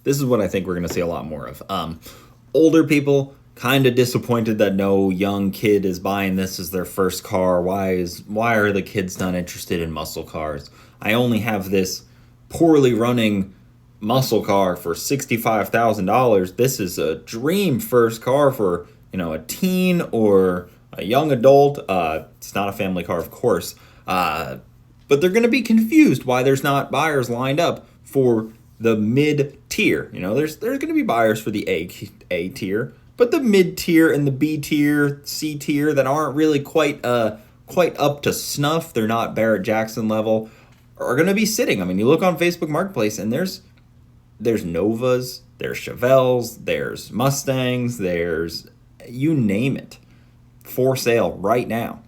this is what I think we're going to see a lot more of. Older people kind of disappointed that no young kid is buying this as their first car. Why are the kids not interested in muscle cars? I only have this poorly running muscle car for $65,000. This is a dream first car for, a teen or a young adult. It's not a family car, of course. But they're going to be confused why there's not buyers lined up for the mid-tier. There's going to be buyers for the A tier, but the mid-tier and the B tier, C tier that aren't really quite up to snuff, they're not Barrett Jackson level, are going to be sitting. I mean, you look on Facebook Marketplace and there's Novas, there's Chevelles, there's Mustangs, there's you name it for sale right now.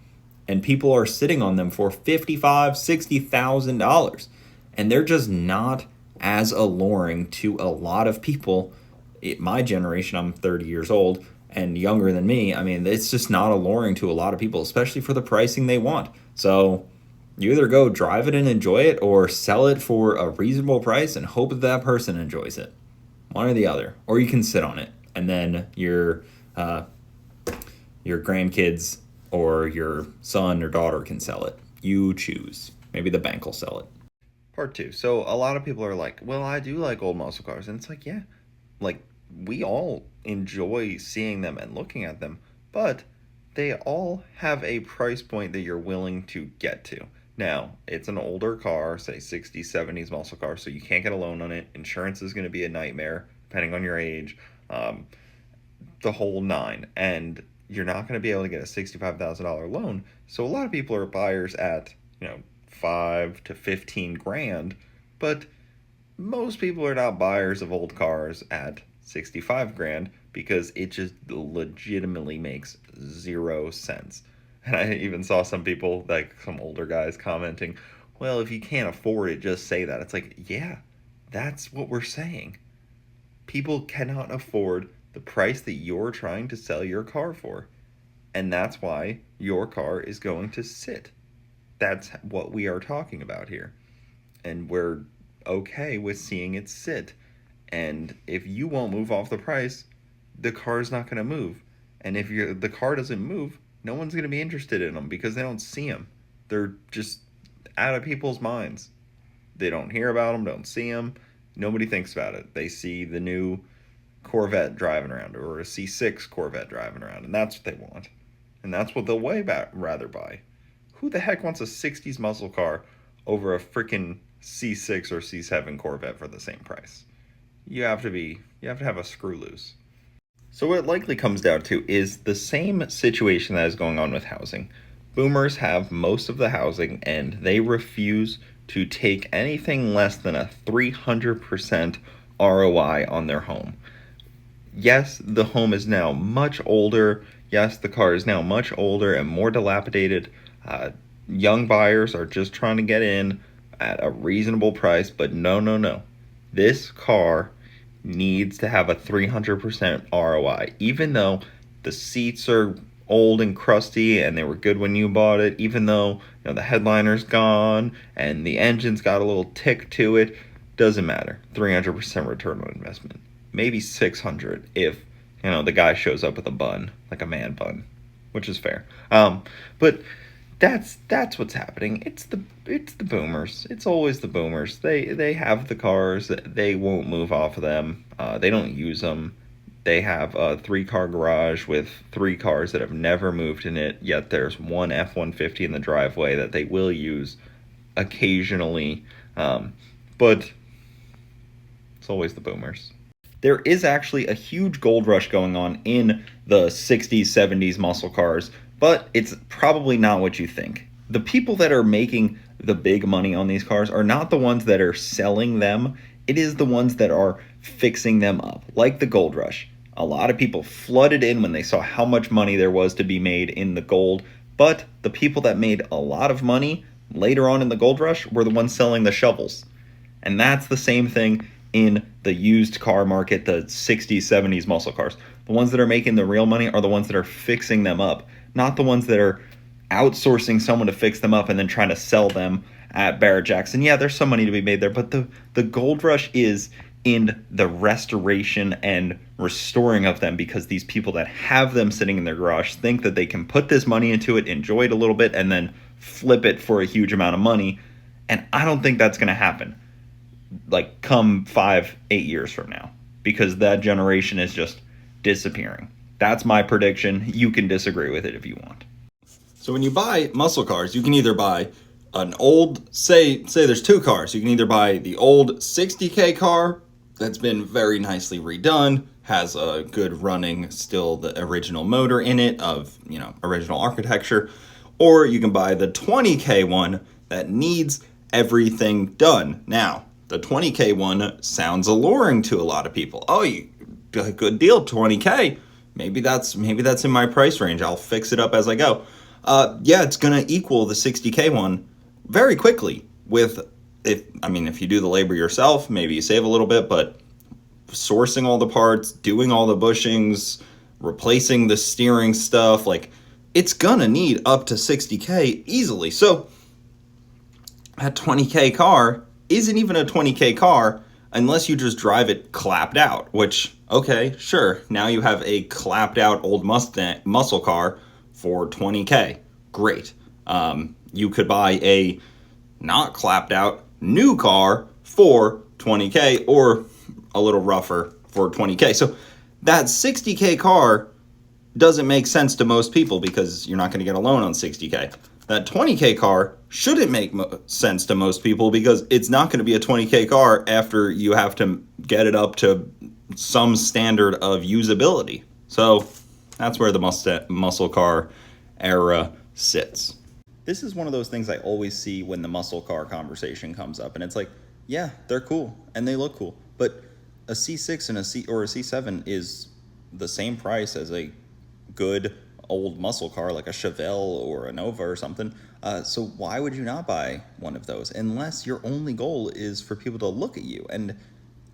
And people are sitting on them for $55,000, $60,000. And they're just not as alluring to a lot of people. My generation, I'm 30 years old and younger than me. I mean, it's just not alluring to a lot of people, especially for the pricing they want. So you either go drive it and enjoy it or sell it for a reasonable price and hope that person enjoys it. One or the other. Or you can sit on it and then your grandkids or your son or daughter can sell it. You choose. Maybe the bank will sell it. Part 2. So a lot of people are like, well, I do like old muscle cars. And it's like, yeah, like we all enjoy seeing them and looking at them, but they all have a price point that you're willing to get to. Now, it's an older car, say 60s, 70s muscle car, so you can't get a loan on it. Insurance is going to be a nightmare, depending on your age, the whole nine. And you're not going to be able to get a $65,000 loan. So a lot of people are buyers at, $5 to $15,000, but most people are not buyers of old cars at $65,000 because it just legitimately makes 0 sense. And I even saw some people, like some older guys, commenting, well, if you can't afford it, just say that. It's like, yeah, that's what we're saying. People cannot afford the price that you're trying to sell your car for. And that's why your car is going to sit. That's what we are talking about here. And we're okay with seeing it sit. And if you won't move off the price, the car's not going to move. And if the car doesn't move, no one's going to be interested in them because they don't see them. They're just out of people's minds. They don't hear about them, don't see them. Nobody thinks about it. They see the new Corvette driving around or a C6 Corvette driving around, and that's what they want. And that's what they'll rather buy. Who the heck wants a 60s muscle car over a freaking C6 or C7 Corvette for the same price? You have to have a screw loose. So what it likely comes down to is the same situation that is going on with housing. Boomers have most of the housing and they refuse to take anything less than a 300% ROI on their home. Yes, the home is now much older. Yes, the car is now much older and more dilapidated. Young buyers are just trying to get in at a reasonable price, but no. This car needs to have a 300% ROI, even though the seats are old and crusty and they were good when you bought it, even though the headliner's gone and the engine's got a little tick to it. Doesn't matter. 300% return on investment. Maybe 600 if the guy shows up with a bun, like a man bun, which is fair. But that's what's happening. It's the boomers. It's always the boomers. They have the cars. They won't move off of them. They don't use them. They have a 3-car garage with 3 cars that have never moved in it, yet there's one F-150 in the driveway that they will use occasionally. But it's always the boomers. There is actually a huge gold rush going on in the 60s, 70s muscle cars, but it's probably not what you think. The people that are making the big money on these cars are not the ones that are selling them. It is the ones that are fixing them up, like the gold rush. A lot of people flooded in when they saw how much money there was to be made in the gold, but the people that made a lot of money later on in the gold rush were the ones selling the shovels. And that's the same thing in the used car market, the 60s, 70s muscle cars. The ones that are making the real money are the ones that are fixing them up, not the ones that are outsourcing someone to fix them up and then trying to sell them at Barrett Jackson. Yeah, there's some money to be made there, but the gold rush is in the restoration and restoring of them, because these people that have them sitting in their garage think that they can put this money into it, enjoy it a little bit, and then flip it for a huge amount of money. And I don't think that's going to happen, like, come 5-8 years from now, because that generation is just disappearing. That's my prediction. You can disagree with it if you want. So when you buy muscle cars, you can either buy an old, say there's two cars. You can either buy the old 60K car that's been very nicely redone, has a good running, still the original motor in it of, original architecture, or you can buy the 20K one that needs everything done. Now, the 20K one sounds alluring to a lot of people. Oh, good deal, 20K. Maybe that's in my price range. I'll fix it up as I go. Yeah, it's gonna equal the 60K one very quickly. If you do the labor yourself, maybe you save a little bit, but sourcing all the parts, doing all the bushings, replacing the steering stuff, like, it's gonna need up to 60K easily. So a 20K car isn't even a 20K car unless you just drive it clapped out, which, okay, sure, now you have a clapped out old muscle car for 20K. Great. You could buy a not clapped out new car for 20K, or a little rougher for 20K. So that 60K car doesn't make sense to most people because you're not going to get a loan on 60K. That 20K car shouldn't make sense to most people because it's not going to be a 20K car after you have to get it up to some standard of usability. So that's where the muscle car era sits. This is one of those things I always see when the muscle car conversation comes up, and it's like, yeah, they're cool and they look cool, but a C6 and a C7 is the same price as a good old muscle car like a Chevelle or a Nova or something. So why would you not buy one of those unless your only goal is for people to look at you? And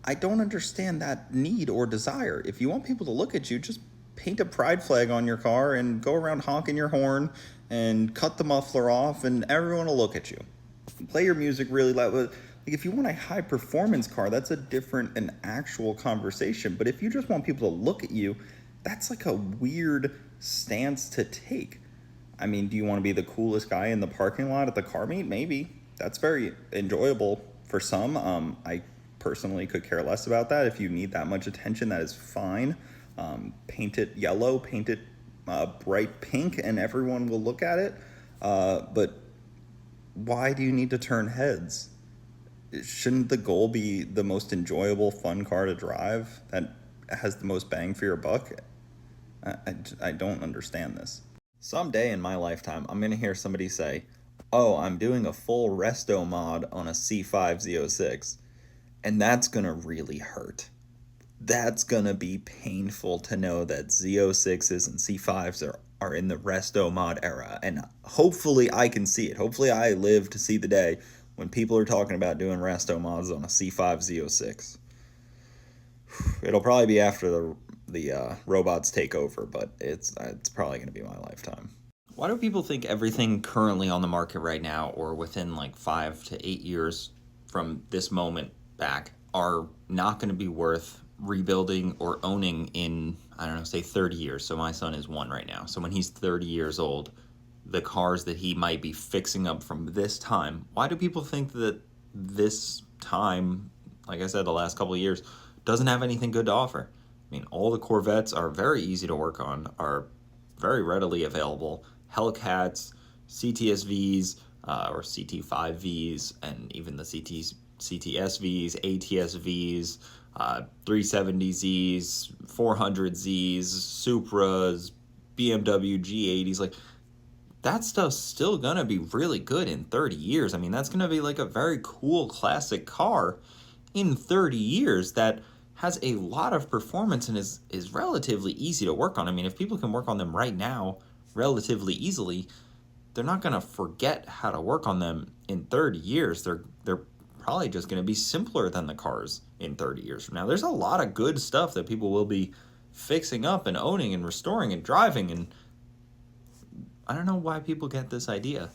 I don't understand that need or desire. If you want people to look at you, just paint a pride flag on your car and go around honking your horn and cut the muffler off, and everyone will look at you. Play your music really loud. Like, if you want a high performance car, that's a different and actual conversation. But if you just want people to look at you, that's like a weird stance to take. I mean, do you want to be the coolest guy in the parking lot at the car meet? Maybe. That's very enjoyable for some. I personally could care less about that. If you need that much attention, that is fine. Paint it yellow, paint it bright pink, and everyone will look at it. But why do you need to turn heads? Shouldn't the goal be the most enjoyable, fun car to drive that has the most bang for your buck? I don't understand this. Someday in my lifetime, I'm going to hear somebody say, oh, I'm doing a full resto mod on a C5 Z06. And that's going to really hurt. That's going to be painful to know that Z06s and C5s are in the resto mod era. And hopefully I can see it. Hopefully I live to see the day when people are talking about doing resto mods on a C5 Z06. It'll probably be after the robots take over, but it's probably going to be my lifetime. Why do people think everything currently on the market right now, or within like 5 to 8 years from this moment back, are not going to be worth rebuilding or owning in, I don't know, say 30 years? So my son is 1 right now. So when he's 30 years old, the cars that he might be fixing up from this time, why do people think that this time, like I said, the last couple of years, doesn't have anything good to offer? I mean, all the Corvettes are very easy to work on, are very readily available. Hellcats, CTSVs, or CT5Vs, and even the CTSVs, ATSVs, 370Zs, 400Zs, Supras, BMW G80s, like, that stuff's still gonna be really good in 30 years. I mean, that's gonna be like a very cool classic car in 30 years that has a lot of performance and is relatively easy to work on. I mean, if people can work on them right now relatively easily, they're not gonna forget how to work on them in 30 years. They're probably just gonna be simpler than the cars in 30 years from now. There's a lot of good stuff that people will be fixing up and owning and restoring and driving, and I don't know why people get this idea